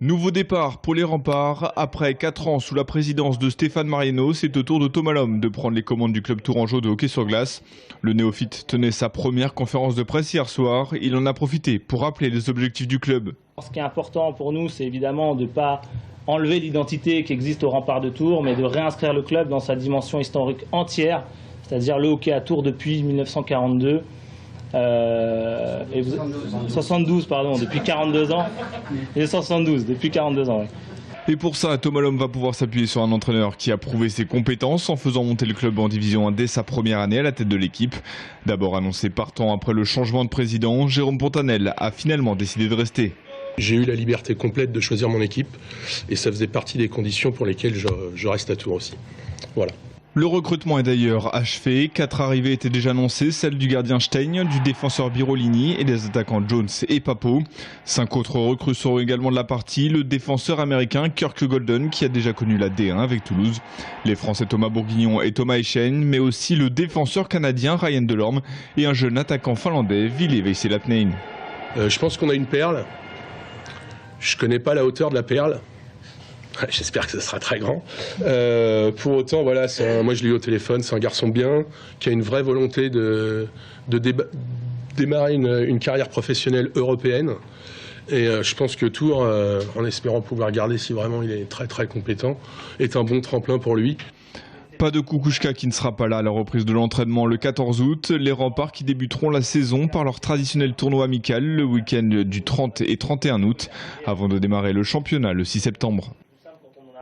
Nouveau départ pour les Remparts. Après 4 ans sous la présidence de Stéphane Mariano, c'est au tour de Thomas Lhomme de prendre les commandes du club tourangeau de hockey sur glace. Le néophyte tenait sa première conférence de presse hier soir. Il en a profité pour rappeler les objectifs du club. Ce qui est important pour nous, c'est évidemment de ne pas enlever l'identité qui existe au Rempart de Tours, mais de réinscrire le club dans sa dimension historique entière, c'est-à-dire le hockey à Tours depuis 1942. 72, pardon, depuis 42 ans. Et 72, depuis 42 ans, oui. Et pour ça, Thomas Lhomme va pouvoir s'appuyer sur un entraîneur qui a prouvé ses compétences en faisant monter le club en division 1 dès sa première année à la tête de l'équipe. D'abord annoncé partant après le changement de président, Jérôme Pontanel a finalement décidé de rester. J'ai eu la liberté complète de choisir mon équipe et ça faisait partie des conditions pour lesquelles je reste à Tours aussi. Voilà. Le recrutement est d'ailleurs achevé. 4 arrivées étaient déjà annoncées, celle du gardien Stein, du défenseur Birolini et des attaquants Jones et Papo. 5 autres recrues seront également de la partie. Le défenseur américain Kirk Golden qui a déjà connu la D1 avec Toulouse. Les Français Thomas Bourguignon et Thomas Echen, mais aussi le défenseur canadien Ryan Delorme et un jeune attaquant finlandais Ville Vesselapnein. Je pense qu'on a une perle. Je ne connais pas la hauteur de la perle. J'espère que ce sera très grand. Pour autant, voilà, moi je l'ai eu au téléphone, c'est un garçon bien, qui a une vraie volonté de démarrer une carrière professionnelle européenne. Et je pense que Tours, en espérant pouvoir garder si vraiment il est très très compétent, est un bon tremplin pour lui. Pas de Kukushka qui ne sera pas là à la reprise de l'entraînement le 14 août. Les Remparts qui débuteront la saison par leur traditionnel tournoi amical le week-end du 30 et 31 août, avant de démarrer le championnat le 6 septembre.